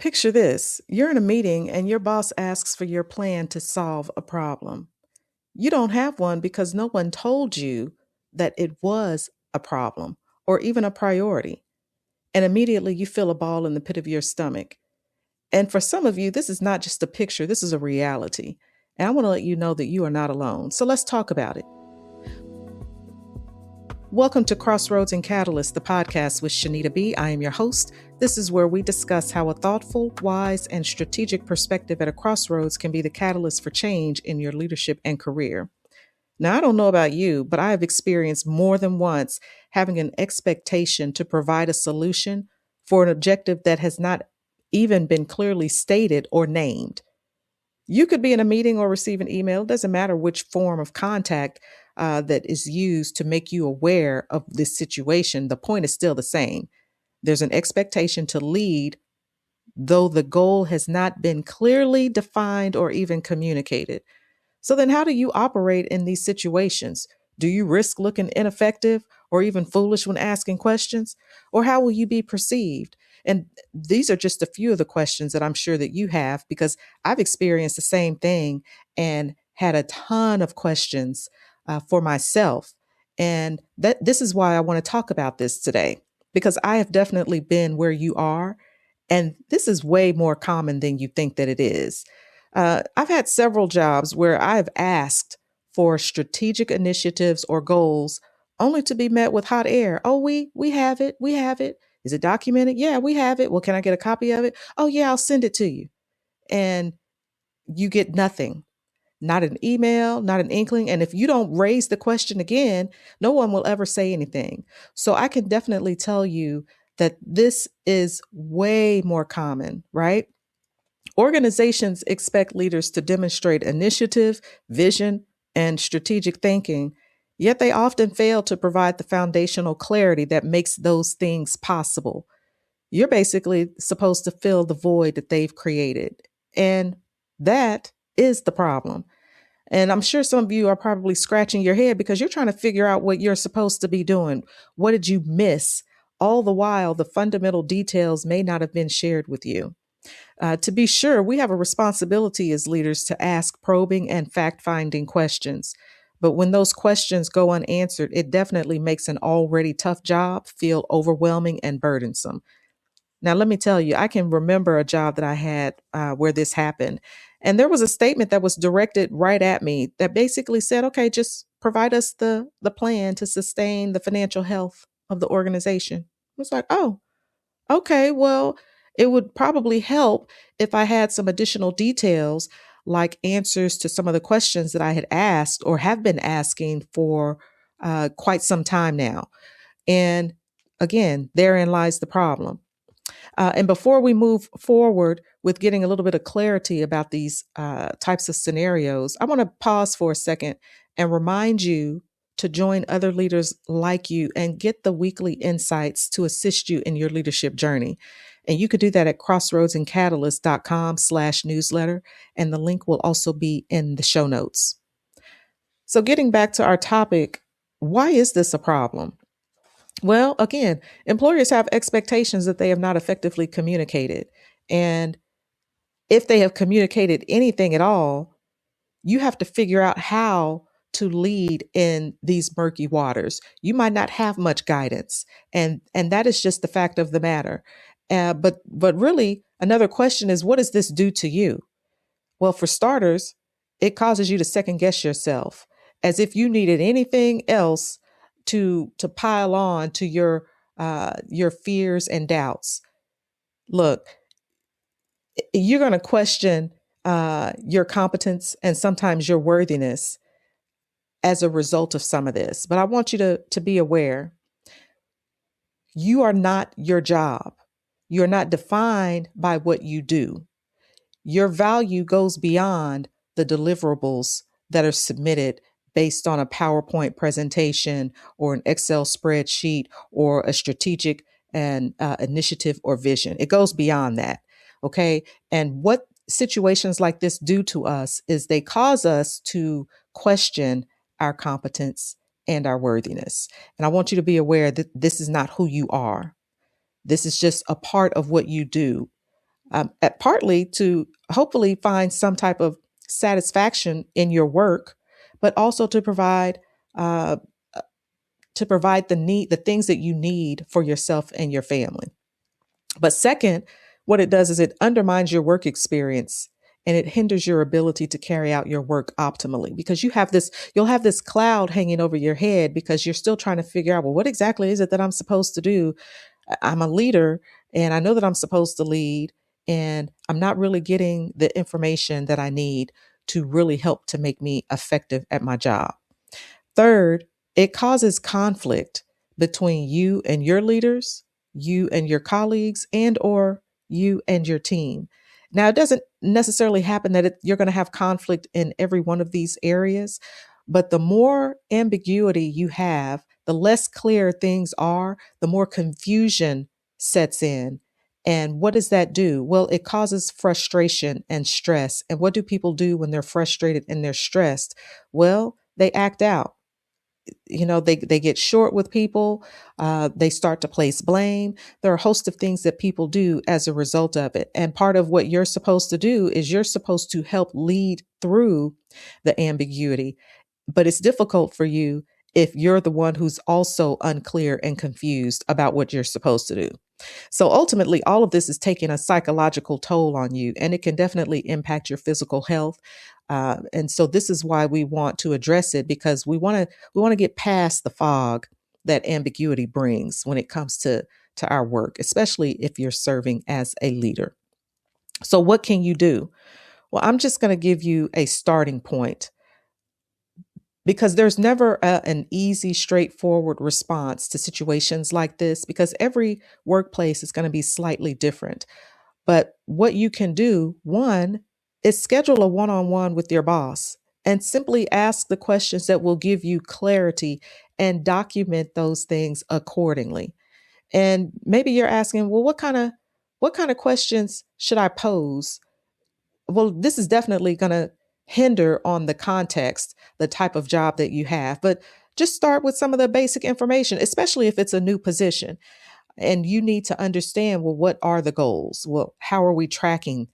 Picture this. You're in a meeting and your boss asks for your plan to solve a problem. You don't have one because no one told you that it was a problem or even a priority. And immediately you feel a ball in the pit of your stomach. And for some of you, this is not just a picture, this is a reality. And I want to let you know that you are not alone. So let's talk about it. Welcome to Crossroads and Catalyst, the podcast with Shanita B. I am your host. This is where we discuss how a thoughtful, wise, and strategic perspective at a crossroads can be the catalyst for change in your leadership and career. Now, I don't know about you, but I have experienced more than once having an expectation to provide a solution for an objective that has not even been clearly stated or named. You could be in a meeting or receive an email. It doesn't matter which form of contact that is used to make you aware of this situation. The point is still the same. There's an expectation to lead, though the goal has not been clearly defined or even communicated. So then how do you operate in these situations? Do you risk looking ineffective or even foolish when asking questions? Or how will you be perceived? And these are just a few of the questions that I'm sure that you have, because I've experienced the same thing and had a ton of questions for myself. And that this is why I want to talk about this today, because I have definitely been where you are. And this is way more common than you think that it is. I've had several jobs where I've asked for strategic initiatives or goals only to be met with hot air. Oh, we have it. We have it. Is it documented? Yeah, we have it. Well, can I get a copy of it? Oh, yeah, I'll send it to you. And you get nothing, not an email, not an inkling. And if you don't raise the question again, no one will ever say anything. So I can definitely tell you that this is way more common, right? Organizations expect leaders to demonstrate initiative, vision, and strategic thinking, yet they often fail to provide the foundational clarity that makes those things possible. You're basically supposed to fill the void that they've created. And that is the problem. And I'm sure some of you are probably scratching your head because you're trying to figure out what you're supposed to be doing. What did you miss? All the while, the fundamental details may not have been shared with you. To be sure, we have a responsibility as leaders to ask probing and fact finding questions. But when those questions go unanswered, it definitely makes an already tough job feel overwhelming and burdensome. Now, let me tell you, I can remember a job that I had where this happened. And there was a statement that was directed right at me that basically said, okay, just provide us the plan to sustain the financial health of the organization. I was like, oh, okay, well, it would probably help if I had some additional details, like answers to some of the questions that I had asked or have been asking for quite some time now. And again, therein lies the problem. And before we move forward with getting a little bit of clarity about these types of scenarios, I want to pause for a second and remind you to join other leaders like you and get the weekly insights to assist you in your leadership journey. And you could do that at crossroadsandcatalyst.com/newsletter. And the link will also be in the show notes. So getting back to our topic, why is this a problem? Well, again, employers have expectations that they have not effectively communicated. And if they have communicated anything at all, you have to figure out how to lead in these murky waters. You might not have much guidance, and that is just the fact of the matter. But really, another question is, what does this do to you? Well, for starters, it causes you to second guess yourself, as if you needed anything else to pile on to your fears and doubts. Look, you're going to question your competence and sometimes your worthiness as a result of some of this. But I want you to be aware, you are not your job. You're not defined by what you do. Your value goes beyond the deliverables that are submitted based on a PowerPoint presentation or an Excel spreadsheet or a strategic and initiative or vision. It goes beyond that. Okay. And what situations like this do to us is they cause us to question our competence and our worthiness. And I want you to be aware that this is not who you are. This is just a part of what you do. partly to hopefully find some type of satisfaction in your work, but also uh, to provide the things that you need for yourself and your family. But second, what it does is it undermines your work experience and it hinders your ability to carry out your work optimally because you'll have this cloud hanging over your head because you're still trying to figure out, well, what exactly is it that I'm supposed to do? I'm a leader and I know that I'm supposed to lead, and I'm not really getting the information that I need to really help to make me effective at my job. Third, it causes conflict between you and your leaders, you and your colleagues, and or you and your team. Now, it doesn't necessarily happen that you're going to have conflict in every one of these areas, but the more ambiguity you have, the less clear things are, the more confusion sets in. And what does that do? Well, it causes frustration and stress. And what do people do when they're frustrated and they're stressed? Well, they act out. They get short with people. They start to place blame. There are a host of things that people do as a result of it. And part of what you're supposed to do is you're supposed to help lead through the ambiguity. But it's difficult for you if you're the one who's also unclear and confused about what you're supposed to do. So ultimately, all of this is taking a psychological toll on you, and it can definitely impact your physical health. And so this is why we want to address it, because we want to get past the fog that ambiguity brings when it comes to our work, especially if you're serving as a leader. So what can you do? Well, I'm just going to give you a starting point because there's never an easy, straightforward response to situations like this because every workplace is going to be slightly different. But what you can do, one, is schedule a one on one with your boss and simply ask the questions that will give you clarity and document those things accordingly. And maybe you're asking, well, what kind of questions should I pose? Well, this is definitely going to hinder on the context, the type of job that you have. But just start with some of the basic information, especially if it's a new position and you need to understand, well, what are the goals? Well, how are we tracking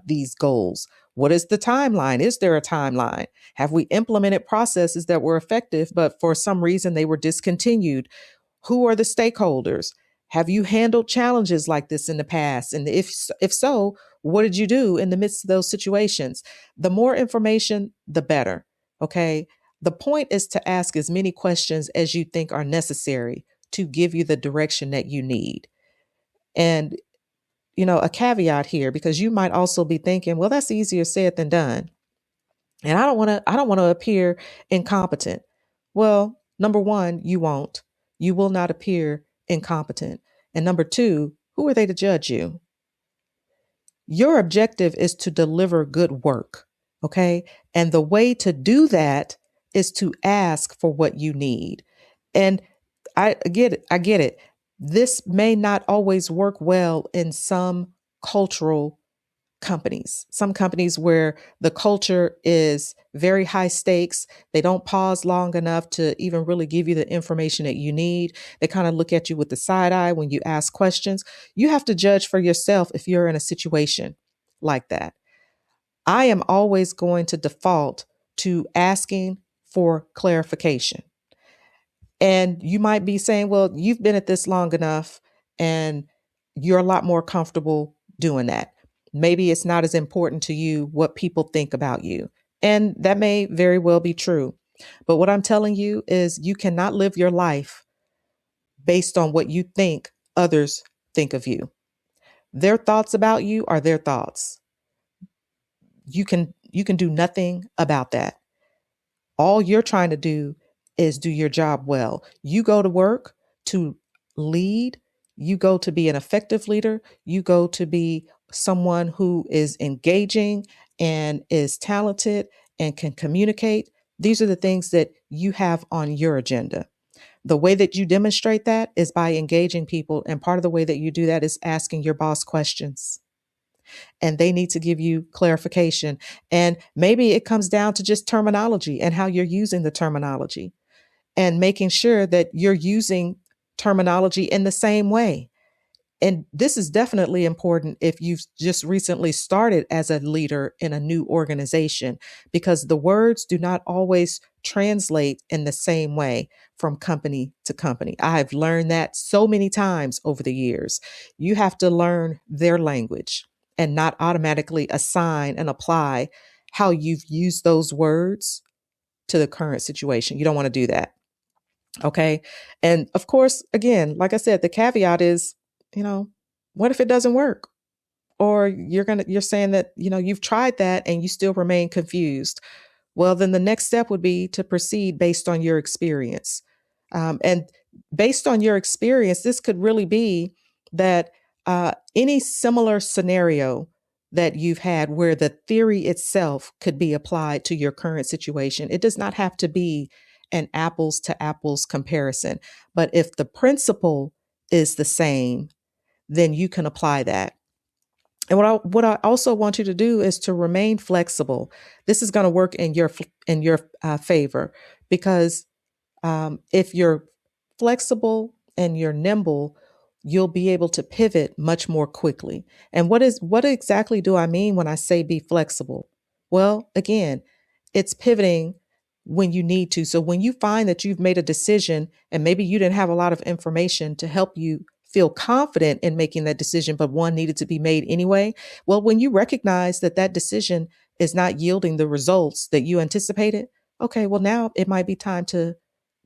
these goals? What is the timeline? Is there a timeline? Have we implemented processes that were effective, but for some reason they were discontinued? Who are the stakeholders? Have you handled challenges like this in the past? And if so, what did you do in the midst of those situations? The more information, the better. Okay. The point is to ask as many questions as you think are necessary to give you the direction that you need. And, a caveat here, because you might also be thinking, well, that's easier said than done. And I don't want to appear incompetent. Well, number one, you won't. You will not appear incompetent. And number two, who are they to judge you? Your objective is to deliver good work. Okay. And the way to do that is to ask for what you need. And I get it. I get it. This may not always work well in some cultural companies, some companies where the culture is very high stakes. They don't pause long enough to even really give you the information that you need. They kind of look at you with the side eye when you ask questions. You have to judge for yourself if you're in a situation like that. I am always going to default to asking for clarification. And you might be saying, well, you've been at this long enough and you're a lot more comfortable doing that. Maybe it's not as important to you what people think about you. And that may very well be true. But what I'm telling you is you cannot live your life based on what you think others think of you. Their thoughts about you are their thoughts. You can do nothing about that. All you're trying to do is do your job well. You go to work to lead, you go to be an effective leader, you go to be someone who is engaging and is talented and can communicate. These are the things that you have on your agenda. The way that you demonstrate that is by engaging people. And part of the way that you do that is asking your boss questions, and they need to give you clarification. And maybe it comes down to just terminology and how you're using the terminology and making sure that you're using terminology in the same way. And this is definitely important if you've just recently started as a leader in a new organization, because the words do not always translate in the same way from company to company. I've learned that so many times over the years. You have to learn their language and not automatically assign and apply how you've used those words to the current situation. You don't want to do that. Okay. And of course, again, like I said, the caveat is, you know, what if it doesn't work? Or you're saying that, you've tried that and you still remain confused. Well, then the next step would be to proceed based on your experience. And based on your experience, this could really be that any similar scenario that you've had where the theory itself could be applied to your current situation. It does not have to be an apples to apples comparison. But if the principle is the same, then you can apply that. And what I also want you to do is to remain flexible. This is going to work in your favor, because if you're flexible and you're nimble, you'll be able to pivot much more quickly. And what exactly do I mean when I say be flexible? Well, again, it's pivoting when you need to. So when you find that you've made a decision and maybe you didn't have a lot of information to help you feel confident in making that decision, but one needed to be made anyway. Well, when you recognize that that decision is not yielding the results that you anticipated, okay, well, now it might be time to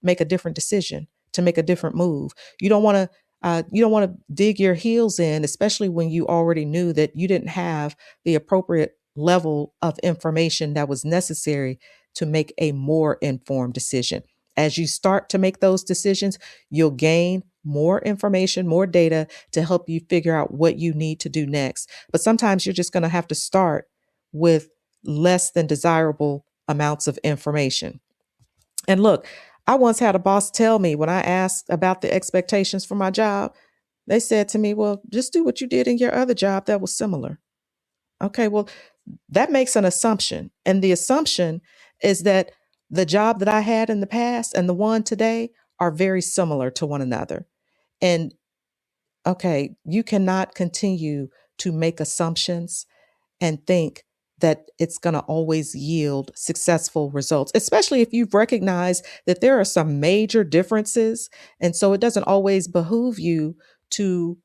make a different decision, to make a different move. You don't want to dig your heels in, especially when you already knew that you didn't have the appropriate level of information that was necessary to make a more informed decision. As you start to make those decisions, you'll gain more information, more data to help you figure out what you need to do next. But sometimes you're just going to have to start with less than desirable amounts of information. And look, I once had a boss tell me when I asked about the expectations for my job, they said to me, well, just do what you did in your other job that was similar. Okay, well, that makes an assumption. And the assumption is that the job that I had in the past and the one today are very similar to one another. And okay, you cannot continue to make assumptions and think that it's going to always yield successful results, especially if you've recognized that there are some major differences. And so it doesn't always behoove you to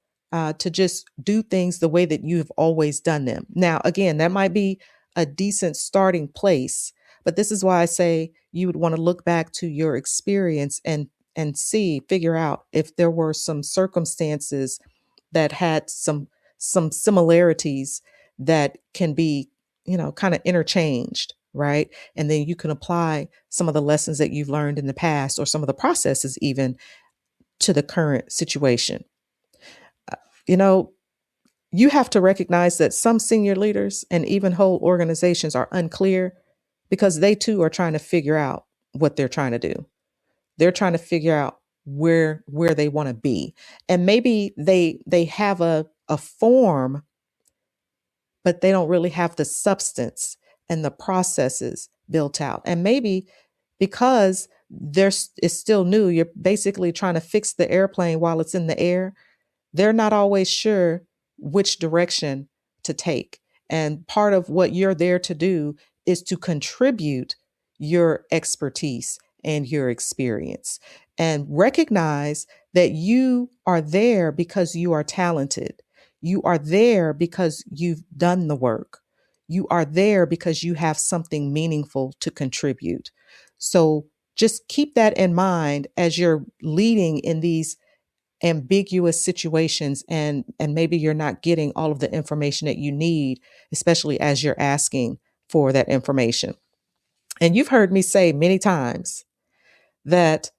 just do things the way that you have always done them. Now, again, that might be a decent starting place, but this is why I say you would want to look back to your experience and figure out if there were some circumstances that had some similarities that can be, kind of interchanged, right? And then you can apply some of the lessons that you've learned in the past or some of the processes even to the current situation. Uh, You know, you have to recognize that some senior leaders and even whole organizations are unclear because they too are trying to figure out what they're trying to do. They're trying to figure out where they want to be. And maybe they have a form, but they don't really have the substance and the processes built out. And maybe because it's still new, you're basically trying to fix the airplane while it's in the air. They're not always sure which direction to take. And part of what you're there to do is to contribute your expertise and your experience and recognize that you are there because you are talented. You are there because you've done the work. You are there because you have something meaningful to contribute. So just keep that in mind as you're leading in these ambiguous situations, and maybe you're not getting all of the information that you need, especially as you're asking for that information. And you've heard me say many times that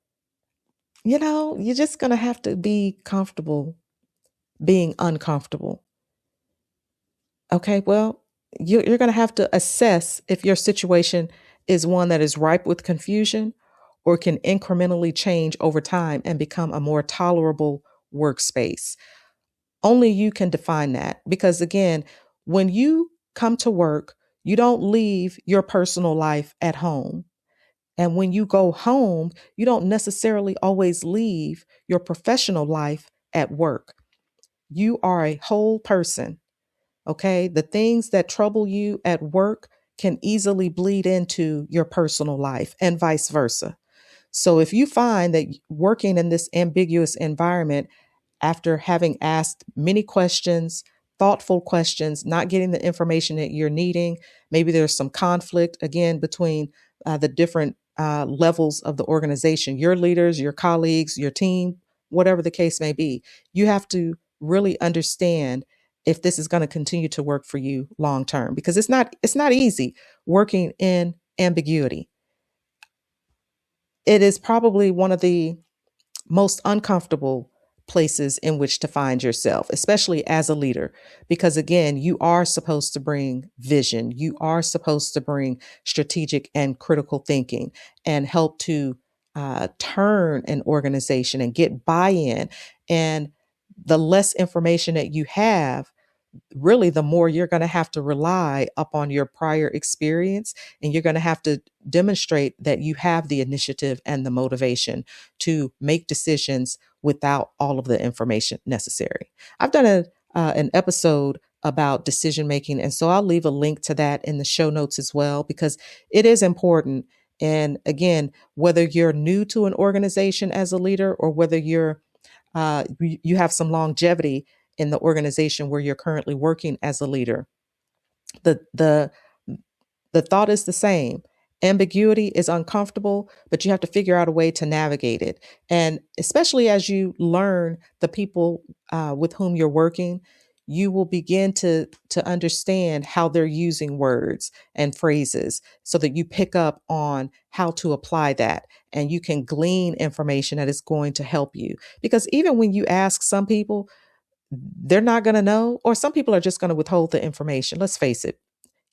you're just going to have to be comfortable being uncomfortable. Okay, well, you're going to have to assess if your situation is one that is ripe with confusion or can incrementally change over time and become a more tolerable workspace. Only you can define that, because again, when you come to work, you don't leave your personal life at home. And when you go home, you don't necessarily always leave your professional life at work. You are a whole person. Okay. The things that trouble you at work can easily bleed into your personal life and vice versa. So if you find that working in this ambiguous environment, after having asked many questions, thoughtful questions, not getting the information that you're needing, maybe there's some conflict again between the different levels of the organization, your leaders, your colleagues, your team, whatever the case may be, you have to really understand if this is going to continue to work for you long term, because it's not easy working in ambiguity. It is probably one of the most uncomfortable places in which to find yourself, especially as a leader, because again, you are supposed to bring vision. You are supposed to bring strategic and critical thinking and help to turn an organization and get buy-in. And the less information that you have, really the more you're going to have to rely upon your prior experience, and you're going to have to demonstrate that you have the initiative and the motivation to make decisions without all of the information necessary. I've done an episode about decision making, and so I'll leave a link to that in the show notes as well, because it is important. And again, whether you're new to an organization as a leader, or whether you have some longevity in the organization where you're currently working as a leader, the the the thought is the same. Ambiguity is uncomfortable, but you have to figure out a way to navigate it. And especially as you learn the people with whom you're working, you will begin to understand how they're using words and phrases, so that you pick up on how to apply that, and you can glean information that is going to help you. Because even when you ask some people, they're not going to know, or some people are just going to withhold the information. Let's face it,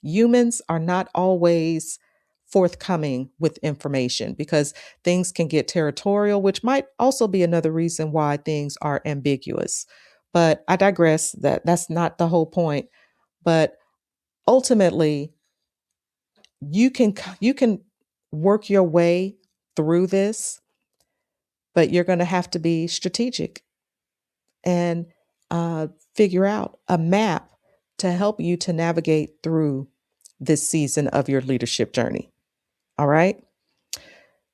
humans are not always forthcoming with information, because things can get territorial, which might also be another reason why things are ambiguous. But I digress. That's not the whole point. But ultimately, you can work your way through this, but you're going to have to be strategic and figure out a map to help you to navigate through this season of your leadership journey. All right.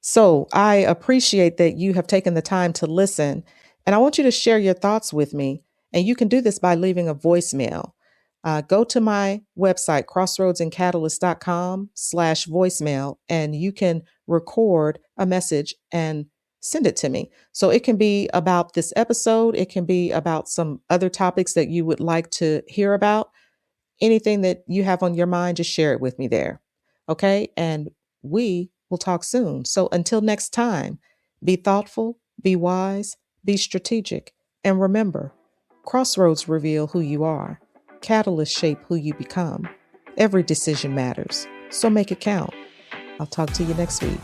So I appreciate that you have taken the time to listen, and I want you to share your thoughts with me. And you can do this by leaving a voicemail. Go to my website, crossroadsandcatalyst.com/voicemail, and you can record a message and send it to me. So it can be about this episode. It can be about some other topics that you would like to hear about. Anything that you have on your mind, just share it with me there. Okay. And we will talk soon. So until next time, be thoughtful, be wise, be strategic, and remember, crossroads reveal who you are. Catalysts shape who you become. Every decision matters, so make it count. I'll talk to you next week.